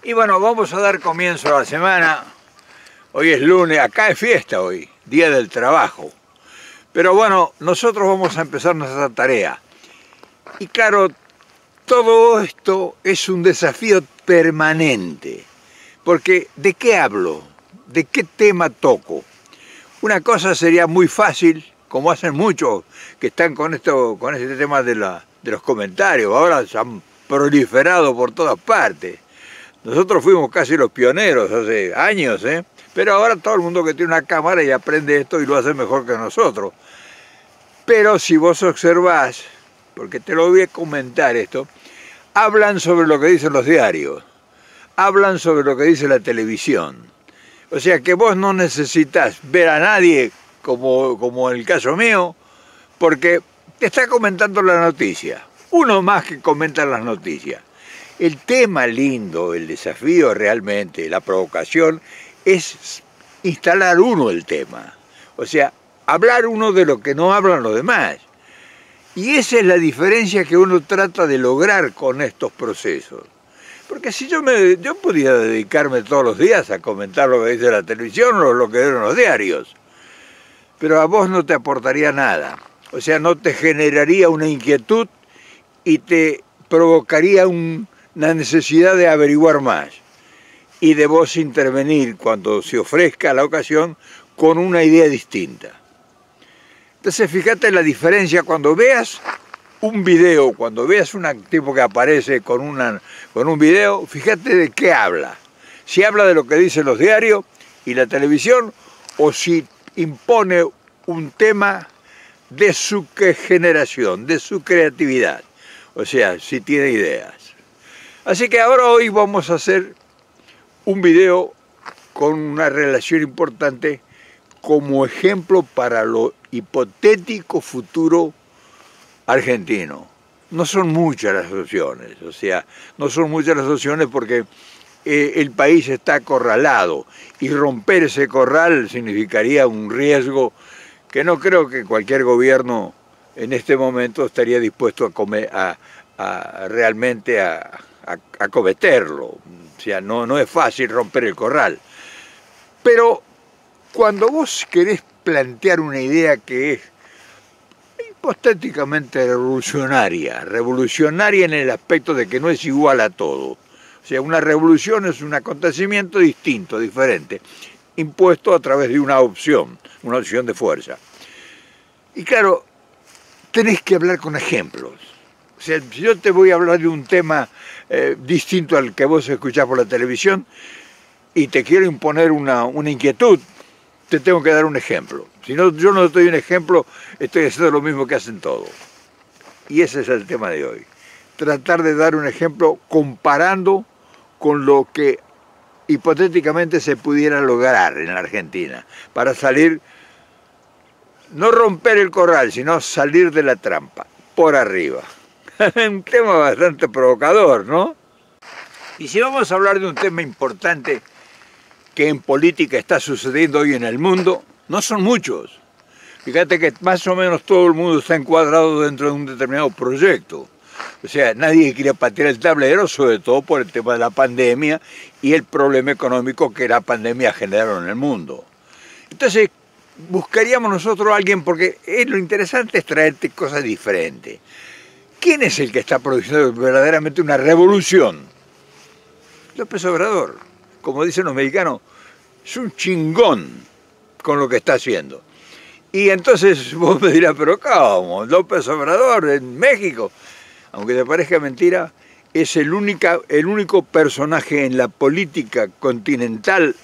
Y bueno, vamos a dar comienzo a la semana. Hoy es lunes, acá es fiesta hoy, Día del Trabajo. Pero bueno, nosotros vamos a empezar nuestra tarea. Y claro, todo esto es un desafío permanente. Porque, ¿de qué hablo? ¿De qué tema toco? Una cosa sería muy fácil, como hacen muchos que están con este tema de los comentarios. Ahora se han proliferado por todas partes. Nosotros fuimos casi los pioneros hace años, pero ahora todo el mundo que tiene una cámara y aprende esto y lo hace mejor que nosotros. Pero si vos observás, porque te lo voy a comentar esto, hablan sobre lo que dicen los diarios, hablan sobre lo que dice la televisión. O sea que vos no necesitas ver a nadie, como en el caso mío, porque te está comentando la noticia. Uno más que comenta las noticias. El tema lindo, el desafío realmente, la provocación, es instalar uno el tema. O sea, hablar uno de lo que no hablan los demás. Y esa es la diferencia que uno trata de lograr con estos procesos. Porque si yo podía dedicarme todos los días a comentar lo que dice la televisión o lo que dicen los diarios, pero a vos no te aportaría nada. O sea, no te generaría una inquietud y te provocaría una necesidad de averiguar más y de vos intervenir cuando se ofrezca la ocasión con una idea distinta. Entonces fíjate la diferencia cuando veas un video, cuando veas un tipo que aparece con un video, fíjate de qué habla. Si habla de lo que dicen los diarios y la televisión o si impone un tema de su generación, de su creatividad. O sea, si tiene ideas. Así que ahora hoy vamos a hacer un video con una relación importante como ejemplo para lo hipotético futuro argentino. No son muchas las opciones, o sea, no son muchas las opciones porque el país está acorralado y romper ese corral significaría un riesgo que no creo que cualquier gobierno en este momento estaría dispuesto realmente a cometerlo. O sea, no es fácil romper el corral. Pero cuando vos querés plantear una idea que es hipotéticamente revolucionaria en el aspecto de que no es igual a todo. O sea, una revolución es un acontecimiento distinto, diferente, impuesto a través de una opción de fuerza. Y claro, tenés que hablar con ejemplos. O sea, si yo te voy a hablar de un tema distinto al que vos escuchás por la televisión y te quiero imponer una inquietud, te tengo que dar un ejemplo. Si no, yo no doy un ejemplo, estoy haciendo lo mismo que hacen todos. Y ese es el tema de hoy. Tratar de dar un ejemplo comparando con lo que hipotéticamente se pudiera lograr en la Argentina para salir, no romper el corral, sino salir de la trampa, por arriba. Un tema bastante provocador, ¿no? Y si vamos a hablar de un tema importante que en política está sucediendo hoy en el mundo, no son muchos. Fíjate que más o menos todo el mundo está encuadrado dentro de un determinado proyecto. O sea, nadie quiere patear el tablero, sobre todo por el tema de la pandemia y el problema económico que la pandemia generó en el mundo. Entonces, buscaríamos nosotros a alguien, porque lo interesante es traerte cosas diferentes. ¿Quién es el que está produciendo verdaderamente una revolución? López Obrador. Como dicen los mexicanos, es un chingón con lo que está haciendo. Y entonces vos me dirás, pero ¿cómo? López Obrador en México. Aunque te parezca mentira, es el único personaje en la política continental,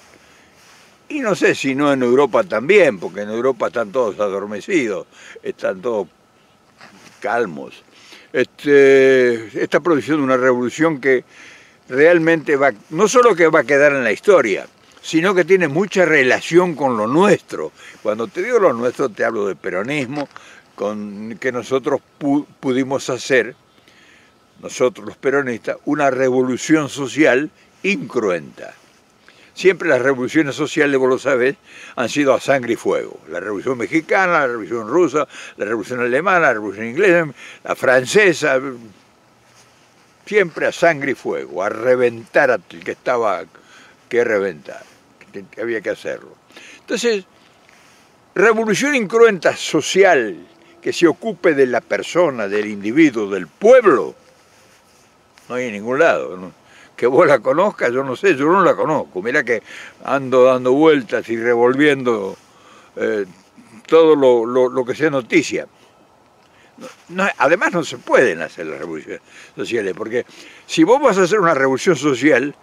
y no sé si no en Europa también, porque en Europa están todos adormecidos, están todos calmos. Está produciendo una revolución que realmente no solo que va a quedar en la historia, sino que tiene mucha relación con lo nuestro. Cuando te digo lo nuestro, te hablo del peronismo, que nosotros pudimos hacer, nosotros los peronistas, una revolución social incruenta. Siempre las revoluciones sociales, vos lo sabés, han sido a sangre y fuego. La revolución mexicana, la revolución rusa, la revolución alemana, la revolución inglesa, la francesa. siempre a sangre y fuego, a reventar al que estaba que reventar, que había que hacerlo. Entonces, revolución incruenta social que se ocupe de la persona, del individuo, del pueblo, no hay en ningún lado, ¿no? Que vos la conozcas, yo no sé, yo no la conozco. Mirá que ando dando vueltas y revolviendo todo lo que sea noticia. Además no se pueden hacer las revoluciones sociales, porque si vos vas a hacer una revolución social,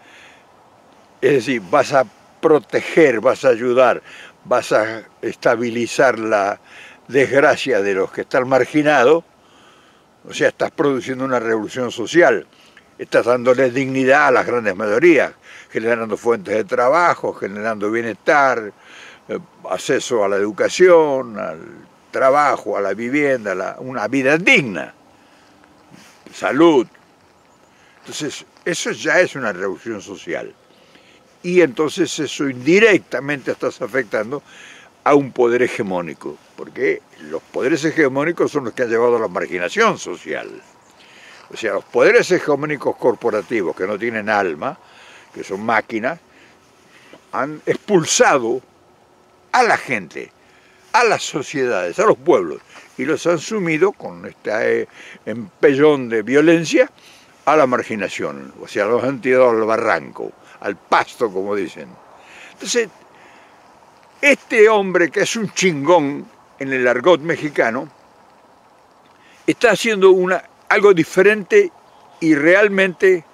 es decir, vas a proteger, vas a ayudar, vas a estabilizar la desgracia de los que están marginados, o sea, estás produciendo una revolución social, estás dándole dignidad a las grandes mayorías, generando fuentes de trabajo, generando bienestar, acceso a la educación, al trabajo, a la vivienda, una vida digna, salud. Entonces, eso ya es una revolución social. Y entonces eso indirectamente estás afectando a un poder hegemónico, porque los poderes hegemónicos son los que han llevado a la marginación social. O sea, los poderes hegemónicos corporativos que no tienen alma, que son máquinas, han expulsado a la gente, a las sociedades, a los pueblos, y los han sumido con este empellón de violencia a la marginación, o sea, los han tirado al barranco, al pasto, como dicen. Entonces, este hombre que es un chingón en el argot mexicano, está haciendo algo diferente y realmente,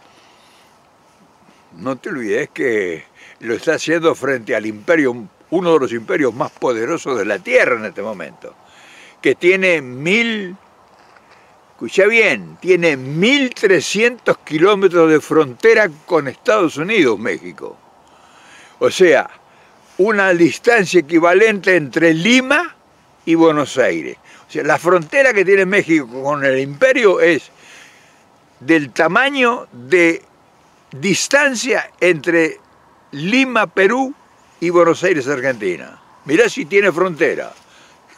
no te olvides que lo está haciendo frente al imperio, uno de los imperios más poderosos de la Tierra en este momento, que tiene escucha bien, tiene 1.300 kilómetros de frontera con Estados Unidos, México. O sea, una distancia equivalente entre Lima y Buenos Aires. O sea, la frontera que tiene México con el imperio es del tamaño de distancia entre Lima, Perú y Buenos Aires, Argentina. Mirá si tiene frontera.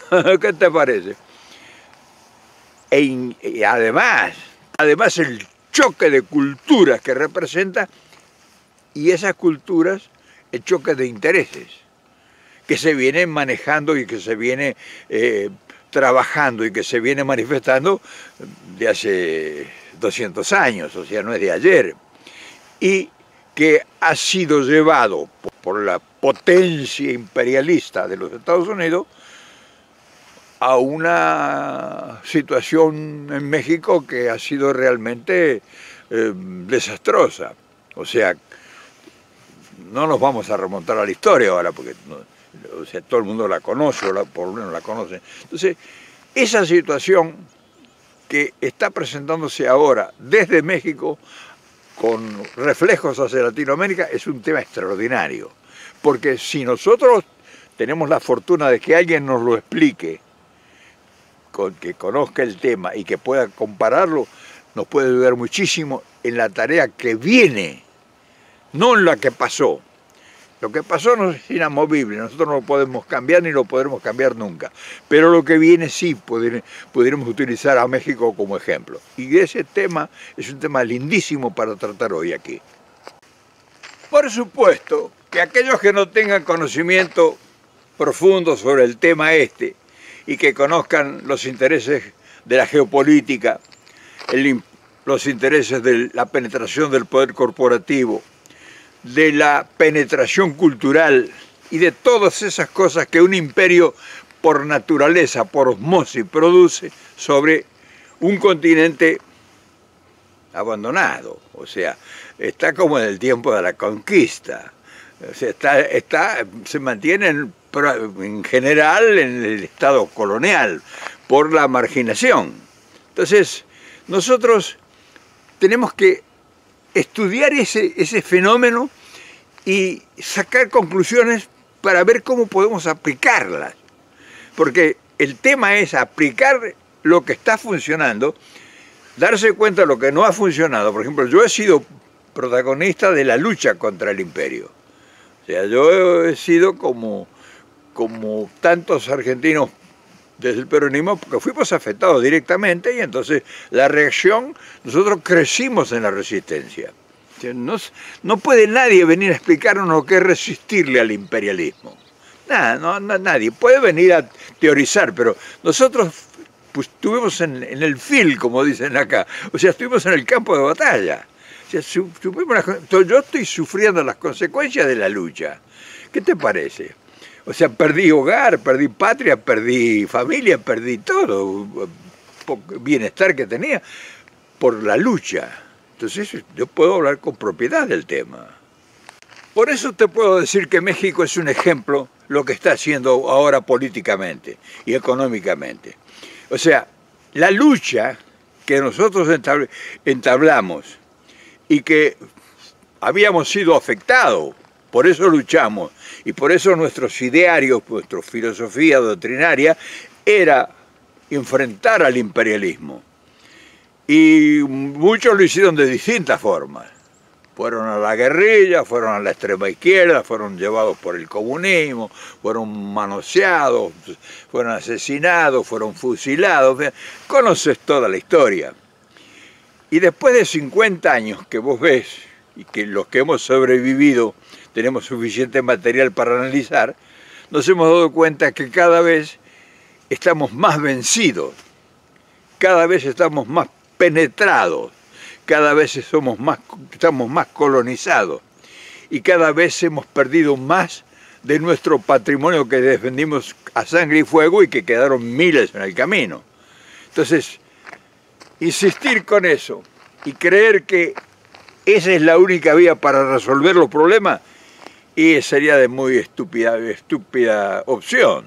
¿Qué te parece? Y además el choque de culturas que representa, y esas culturas, el choque de intereses, que se viene manejando y que se viene trabajando y que se viene manifestando de hace 200 años, o sea, no es de ayer, y que ha sido llevado por la potencia imperialista de los Estados Unidos a una situación en México que ha sido realmente desastrosa. O sea, no nos vamos a remontar a la historia ahora, porque o sea, todo el mundo la conoce, o por lo menos la conoce. Entonces, esa situación que está presentándose ahora desde México, con reflejos hacia Latinoamérica, es un tema extraordinario. Porque si nosotros tenemos la fortuna de que alguien nos lo explique, que conozca el tema y que pueda compararlo, nos puede ayudar muchísimo en la tarea que viene, no en la que pasó. Lo que pasó no es inamovible, nosotros no lo podemos cambiar ni lo podremos cambiar nunca, pero lo que viene sí podremos utilizar a México como ejemplo. Y ese tema es un tema lindísimo para tratar hoy aquí. Por supuesto que aquellos que no tengan conocimiento profundo sobre el tema y que conozcan los intereses de la geopolítica, los intereses de la penetración del poder corporativo, de la penetración cultural y de todas esas cosas que un imperio por naturaleza, por osmosis, produce sobre un continente abandonado. O sea, está como en el tiempo de la conquista. O sea, se mantiene en general en el estado colonial por la marginación. Entonces, nosotros tenemos que estudiar ese fenómeno y sacar conclusiones para ver cómo podemos aplicarlas. Porque el tema es aplicar lo que está funcionando, darse cuenta de lo que no ha funcionado. Por ejemplo, yo he sido protagonista de la lucha contra el imperio. O sea, yo he sido como tantos argentinos desde el peronismo, porque fuimos afectados directamente y entonces la reacción, nosotros crecimos en la resistencia. No puede nadie venir a explicarnos lo que es resistirle al imperialismo. Nada, nadie. Puede venir a teorizar, pero nosotros pues, estuvimos en el field, como dicen acá. O sea, estuvimos en el campo de batalla. O sea, yo estoy sufriendo las consecuencias de la lucha. ¿Qué te parece? O sea, perdí hogar, perdí patria, perdí familia, perdí todo, bienestar que tenía por la lucha. Entonces yo puedo hablar con propiedad del tema. Por eso te puedo decir que México es un ejemplo lo que está haciendo ahora políticamente y económicamente. O sea, la lucha que nosotros entablamos y que habíamos sido afectados, por eso luchamos y por eso nuestros idearios, nuestra filosofía doctrinaria era enfrentar al imperialismo. Y muchos lo hicieron de distintas formas. Fueron a la guerrilla, fueron a la extrema izquierda, fueron llevados por el comunismo, fueron manoseados, fueron asesinados, fueron fusilados. Conoces toda la historia. Y después de 50 años que vos ves, y que los que hemos sobrevivido tenemos suficiente material para analizar, nos hemos dado cuenta que cada vez estamos más vencidos, cada vez estamos más penetrados, cada vez estamos más colonizados y cada vez hemos perdido más de nuestro patrimonio que defendimos a sangre y fuego y que quedaron miles en el camino. Entonces, insistir con eso y creer que esa es la única vía para resolver los problemas y sería de muy estúpida opción.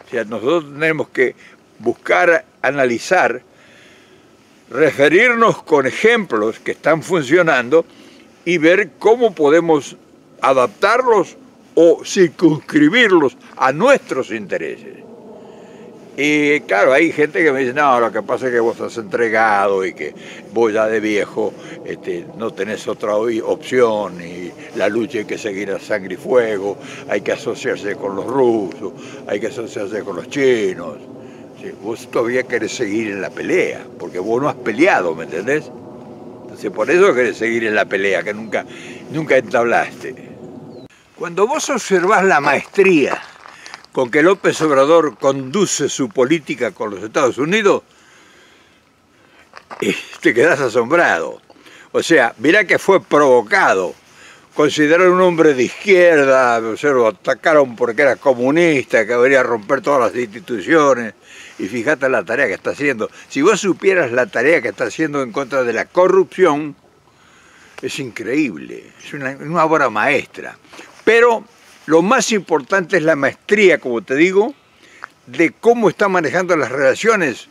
O sea, nosotros tenemos que buscar, analizar, referirnos con ejemplos que están funcionando y ver cómo podemos adaptarlos o circunscribirlos a nuestros intereses. Y claro, hay gente que me dice, no, lo que pasa es que vos estás entregado y que vos ya de viejo no tenés otra opción y la lucha hay que seguir a sangre y fuego, hay que asociarse con los rusos, hay que asociarse con los chinos. Sí, vos todavía querés seguir en la pelea, porque vos no has peleado, ¿me entendés? Entonces por eso querés seguir en la pelea, que nunca entablaste. Cuando vos observás la maestría con que López Obrador conduce su política con los Estados Unidos, te quedás asombrado. O sea, mirá que fue provocado. Consideraron un hombre de izquierda, o sea, lo atacaron porque era comunista, que debería romper todas las instituciones. Y fíjate la tarea que está haciendo. Si vos supieras la tarea que está haciendo en contra de la corrupción, es increíble, es una obra maestra. Pero lo más importante es la maestría, como te digo, de cómo está manejando las relaciones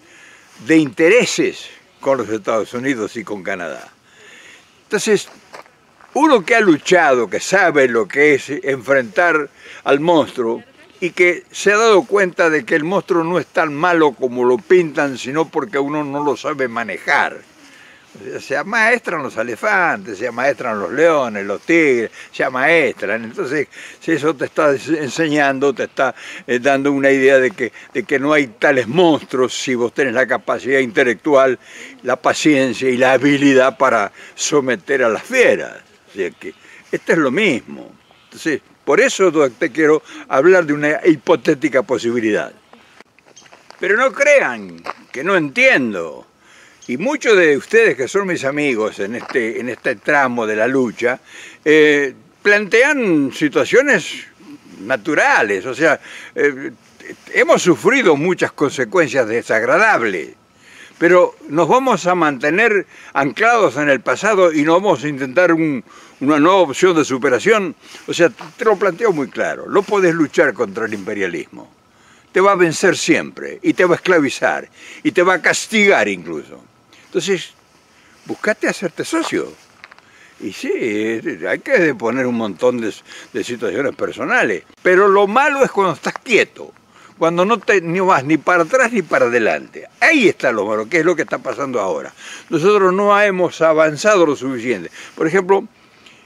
de intereses con los Estados Unidos y con Canadá. Entonces, uno que ha luchado, que sabe lo que es enfrentar al monstruo y que se ha dado cuenta de que el monstruo no es tan malo como lo pintan, sino porque uno no lo sabe manejar. Se amaestran los elefantes, se amaestran los leones, los tigres, se amaestran. Entonces, si eso te está enseñando, te está dando una idea de que no hay tales monstruos si vos tenés la capacidad intelectual, la paciencia y la habilidad para someter a las fieras. O sea que esto es lo mismo. Entonces, por eso te quiero hablar de una hipotética posibilidad. Pero no crean que no entiendo. Y muchos de ustedes que son mis amigos en este tramo de la lucha, plantean situaciones naturales, o sea, hemos sufrido muchas consecuencias desagradables, pero nos vamos a mantener anclados en el pasado y no vamos a intentar una nueva opción de superación. O sea, te lo planteo muy claro, no podés luchar contra el imperialismo, te va a vencer siempre y te va a esclavizar y te va a castigar incluso. Entonces, buscate hacerte socio. Y sí, hay que poner un montón de situaciones personales. Pero lo malo es cuando estás quieto, cuando no vas ni para atrás ni para adelante. Ahí está lo malo, que es lo que está pasando ahora. Nosotros no hemos avanzado lo suficiente. Por ejemplo,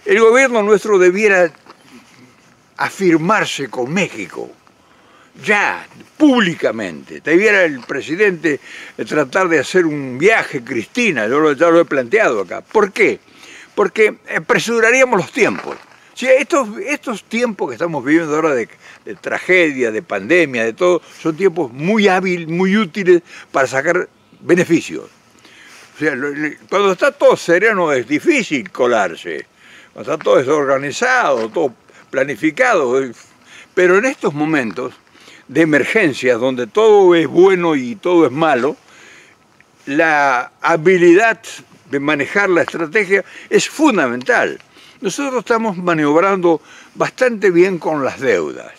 el gobierno nuestro debiera afirmarse con México. ya, públicamente. Te viera el presidente tratar de hacer un viaje, Cristina, ya lo he planteado acá. ¿Por qué? Porque apresuraríamos los tiempos. Sí, estos tiempos que estamos viviendo ahora de tragedia, de pandemia, de todo, son tiempos muy hábiles, muy útiles para sacar beneficios. O sea, cuando está todo sereno es difícil colarse, cuando está todo desorganizado, todo planificado, pero en estos momentos de emergencia, donde todo es bueno y todo es malo, la habilidad de manejar la estrategia es fundamental. Nosotros estamos maniobrando bastante bien con las deudas,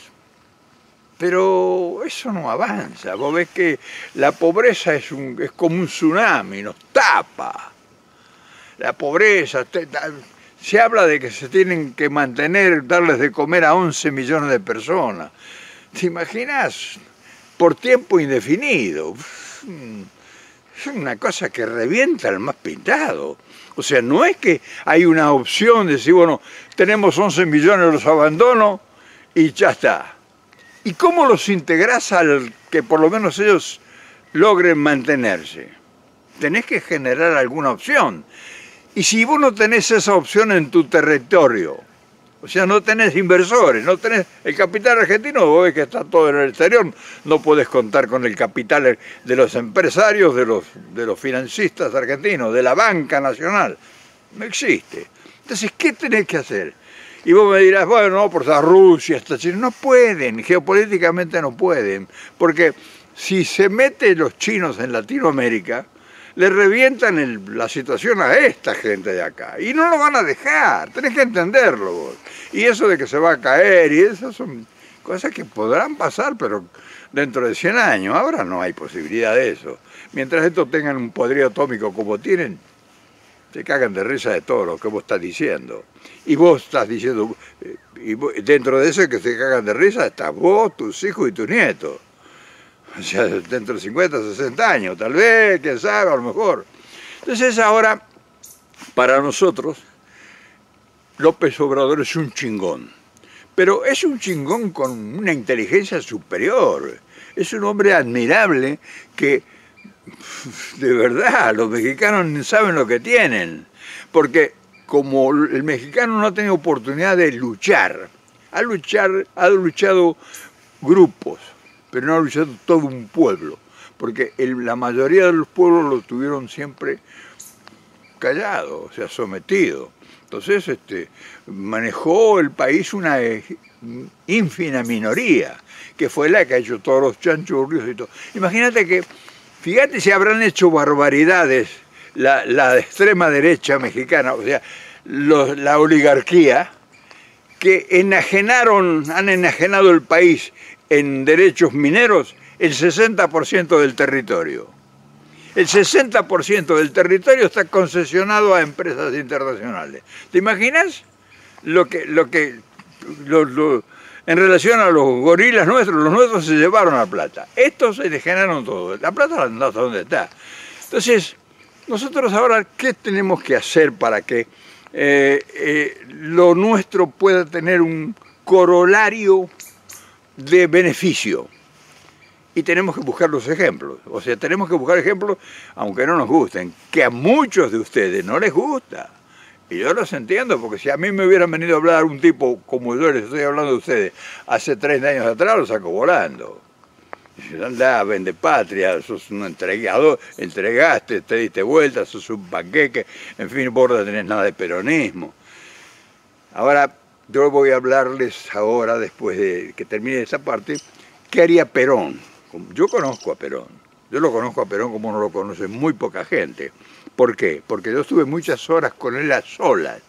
pero eso no avanza. Vos ves que la pobreza es como un tsunami, nos tapa. La pobreza, se habla de que se tienen que mantener, darles de comer a 11 millones de personas. ¿Te imaginas? Por tiempo indefinido. Es una cosa que revienta al más pintado. O sea, no es que hay una opción de decir, bueno, tenemos 11 millones, los abandono y ya está. ¿Y cómo los integrás al que por lo menos ellos logren mantenerse? Tenés que generar alguna opción. Y si vos no tenés esa opción en tu territorio, o sea, no tenés inversores, no tenés el capital argentino, vos ves que está todo en el exterior, no podés contar con el capital de los empresarios, de los financistas argentinos, de la banca nacional. No existe. Entonces, ¿qué tenés que hacer? Y vos me dirás, bueno, no, por esa Rusia, esta China, no pueden, geopolíticamente no pueden, porque si se meten los chinos en Latinoamérica, le revientan la situación a esta gente de acá. Y no lo van a dejar, tenés que entenderlo vos. Y eso de que se va a caer, y esas son cosas que podrán pasar, pero dentro de 100 años. Ahora no hay posibilidad de eso. Mientras estos tengan un poderío atómico como tienen, se cagan de risa de todo lo que vos estás diciendo. Y vos estás diciendo, y dentro de eso que se cagan de risa, estás vos, tus hijos y tus nietos. O sea, dentro de 50, 60 años, tal vez, quién sabe, a lo mejor. Entonces ahora, para nosotros, López Obrador es un chingón. Pero es un chingón con una inteligencia superior. Es un hombre admirable que, de verdad, los mexicanos saben lo que tienen. Porque como el mexicano no ha tenido oportunidad de luchar, ha luchado grupos, pero no ha luchado todo un pueblo, porque la mayoría de los pueblos lo tuvieron siempre callado, o sea, sometido. Entonces manejó el país una ínfima minoría, que fue la que ha hecho todos los chanchurrios y todo. Imagínate que, fíjate si habrán hecho barbaridades la extrema derecha mexicana, o sea, la oligarquía, que han enajenado el país en derechos mineros el 60% del territorio. El 60% del territorio está concesionado a empresas internacionales. ¿Te imaginas en relación a los gorilas nuestros? Los nuestros se llevaron la plata. Estos se enajenaron todo. La plata no sé dónde está. Entonces, nosotros ahora, ¿qué tenemos que hacer para que lo nuestro pueda tener un corolario de beneficio? Y tenemos que buscar los ejemplos. O sea, tenemos que buscar ejemplos, aunque no nos gusten, que a muchos de ustedes no les gusta. Y yo los entiendo, porque si a mí me hubieran venido a hablar un tipo como yo les estoy hablando de ustedes hace 30 años atrás, lo saco volando. Andá, vende patria, sos un entregador, entregaste, te diste vuelta, sos un panqueque, en fin, vos no tenés nada de peronismo. Ahora, yo voy a hablarles ahora, después de que termine esta parte, ¿qué haría Perón? Yo conozco a Perón. Yo lo conozco a Perón como no lo conoce muy poca gente. ¿Por qué? Porque yo estuve muchas horas con él a solas,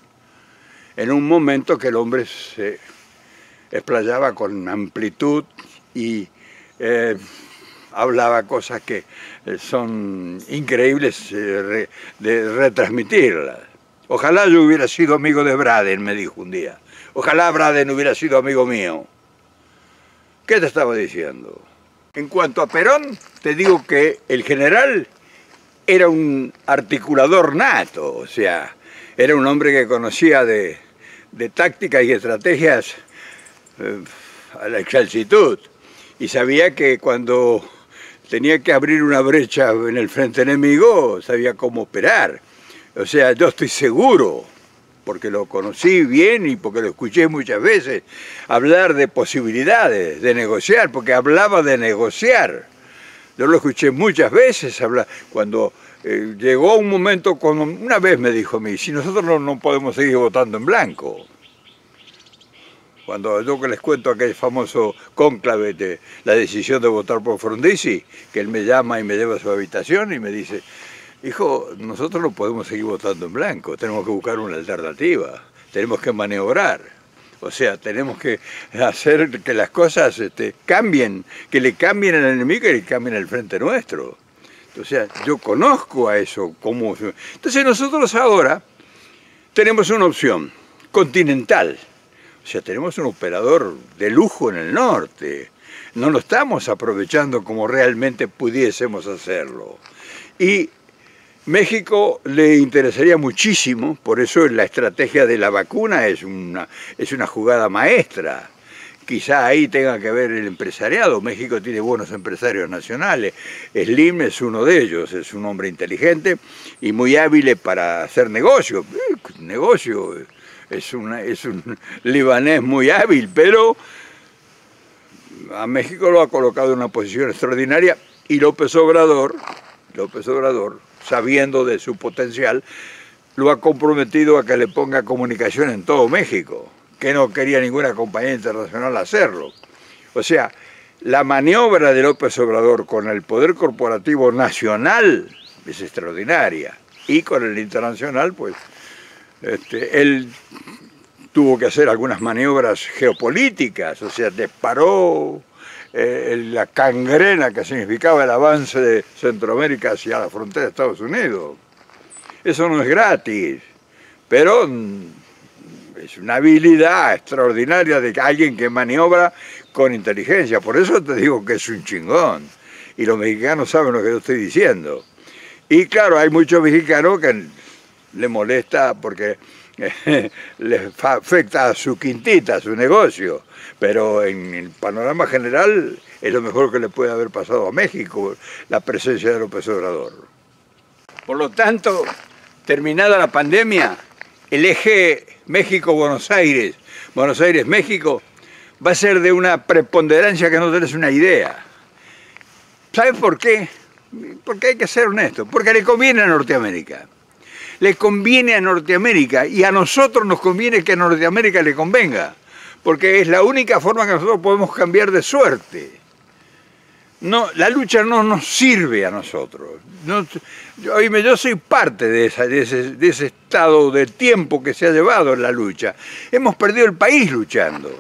en un momento que el hombre se explayaba con amplitud y hablaba cosas que son increíbles de retransmitirlas. Ojalá yo hubiera sido amigo de Braden, me dijo un día. Ojalá Braden hubiera sido amigo mío. ¿Qué te estaba diciendo? En cuanto a Perón, te digo que el general era un articulador nato, o sea, era un hombre que conocía de tácticas y estrategias a la excelsitud. y sabía que cuando tenía que abrir una brecha en el frente enemigo, sabía cómo operar. O sea, yo estoy seguro, porque lo conocí bien y porque lo escuché muchas veces, hablar de posibilidades, de negociar, porque hablaba de negociar. Yo lo escuché muchas veces hablar, cuando llegó un momento, cuando una vez me dijo a mí, si nosotros no podemos seguir votando en blanco. Cuando yo que les cuento aquel famoso cónclave de la decisión de votar por Frondizi, que él me llama y me lleva a su habitación y me dice, hijo, nosotros no podemos seguir votando en blanco, tenemos que buscar una alternativa, tenemos que maniobrar. O sea, tenemos que hacer que las cosas cambien, que le cambien al enemigo y le cambien al frente nuestro. O sea, yo conozco a eso. Entonces nosotros ahora tenemos una opción continental. O sea, tenemos un operador de lujo en el norte. No lo estamos aprovechando como realmente pudiésemos hacerlo. Y México le interesaría muchísimo, por eso la estrategia de la vacuna es una jugada maestra. Quizá ahí tenga que ver el empresariado. México tiene buenos empresarios nacionales. Slim es uno de ellos, es un hombre inteligente y muy hábil para hacer negocio. Negocio. Es un libanés muy hábil, pero a México lo ha colocado en una posición extraordinaria y López Obrador, sabiendo de su potencial, lo ha comprometido a que le ponga comunicación en todo México, que no quería ninguna compañía internacional hacerlo. O sea, la maniobra de López Obrador con el poder corporativo nacional es extraordinaria y con el internacional, pues, él tuvo que hacer algunas maniobras geopolíticas, o sea, disparó la cangrena que significaba el avance de Centroamérica hacia la frontera de Estados Unidos. Eso no es gratis, pero es una habilidad extraordinaria de alguien que maniobra con inteligencia. Por eso te digo que es un chingón. Y los mexicanos saben lo que yo estoy diciendo. Y claro, hay muchos mexicanos que le molesta porque les afecta a su quintita, a su negocio, pero en el panorama general es lo mejor que le puede haber pasado a México, la presencia de López Obrador. Por lo tanto, terminada la pandemia, el eje México-Buenos Aires, Buenos Aires-México, va a ser de una preponderancia que no tenés una idea. ¿Sabes por qué? Porque hay que ser honesto, porque le conviene a Norteamérica. Le conviene a Norteamérica y a nosotros nos conviene que a Norteamérica le convenga, porque es la única forma que nosotros podemos cambiar de suerte. No, la lucha no nos sirve a nosotros. Yo soy parte de ese estado de tiempo que se ha llevado en la lucha. Hemos perdido el país luchando.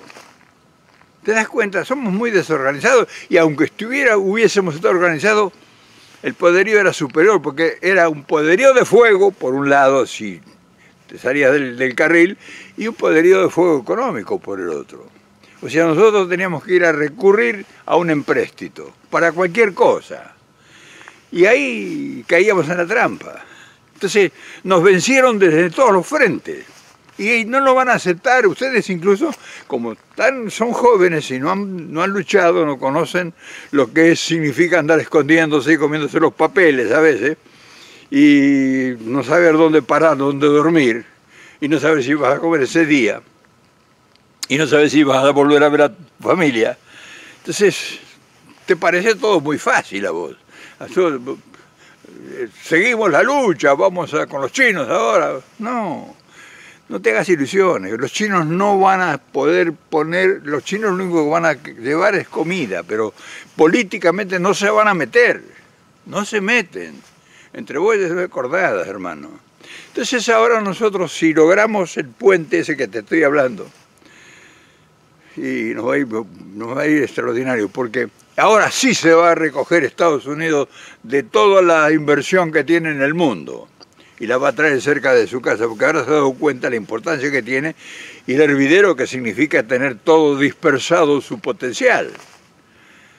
¿Te das cuenta? Somos muy desorganizados y aunque hubiésemos estado organizados, el poderío era superior, porque era un poderío de fuego, por un lado, si te salías del carril, y un poderío de fuego económico por el otro. O sea, nosotros teníamos que ir a recurrir a un empréstito, para cualquier cosa. Y ahí caíamos en la trampa. Entonces, nos vencieron desde todos los frentes. Y no lo van a aceptar, ustedes incluso, como son jóvenes y no han luchado, no conocen lo que significa andar escondiéndose y comiéndose los papeles a veces, y no saber dónde parar, dónde dormir, y no saber si vas a comer ese día, y no saber si vas a volver a ver a tu familia. Entonces, te parece todo muy fácil a vos. Seguimos la lucha, vamos con los chinos ahora. No te hagas ilusiones, los chinos no van a poder los chinos lo único que van a llevar es comida, pero políticamente no se van a meter, no se meten, entre bueyes y cordadas, hermano. Entonces ahora nosotros, si logramos el puente ese que te estoy hablando, y nos va a ir extraordinario, porque ahora sí se va a recoger Estados Unidos de toda la inversión que tiene en el mundo. Y la va a traer cerca de su casa, porque ahora se ha dado cuenta de la importancia que tiene y el hervidero que significa tener todo dispersado su potencial.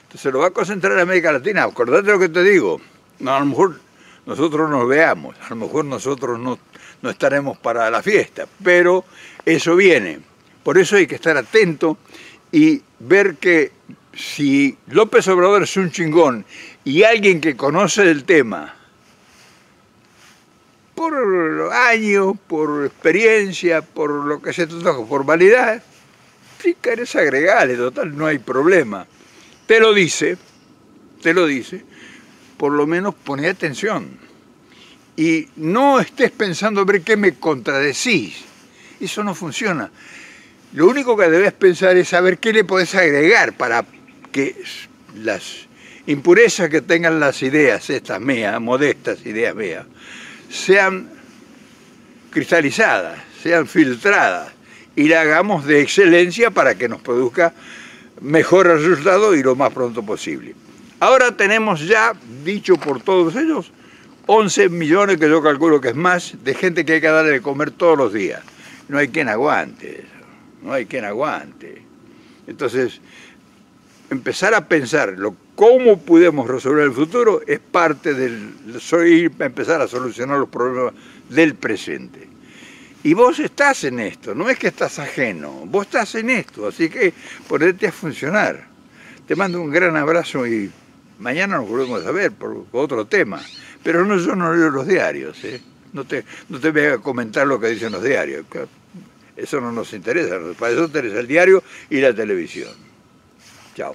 Entonces lo va a concentrar en América Latina. Acordate lo que te digo. A lo mejor nosotros nos veamos, a lo mejor nosotros no estaremos para la fiesta, pero eso viene. Por eso hay que estar atento y ver que si López Obrador es un chingón y alguien que conoce el tema, por años, por experiencia, por lo que se trata, por validad, si querés agregarle, total, no hay problema. Te lo dice, por lo menos poné atención. Y no estés pensando a ver qué me contradecís. Eso no funciona. Lo único que debes pensar es saber qué le podés agregar para que las impurezas que tengan las ideas, estas mías, modestas ideas mías, sean cristalizadas, sean filtradas y la hagamos de excelencia para que nos produzca mejor resultado y lo más pronto posible. Ahora tenemos ya, dicho por todos ellos, 11 millones, que yo calculo que es más, de gente que hay que darle de comer todos los días. No hay quien aguante eso, no hay quien aguante. Entonces, empezar a pensar cómo podemos resolver el futuro es parte del empezar a solucionar los problemas del presente. Y vos estás en esto, no es que estás ajeno, vos estás en esto, así que ponete a funcionar. Te mando un gran abrazo y mañana nos volvemos a ver por otro tema. Pero no, yo no leo los diarios, ¿eh? No te voy a comentar lo que dicen los diarios. Eso no nos interesa, para eso tenés el diario y la televisión. Chao.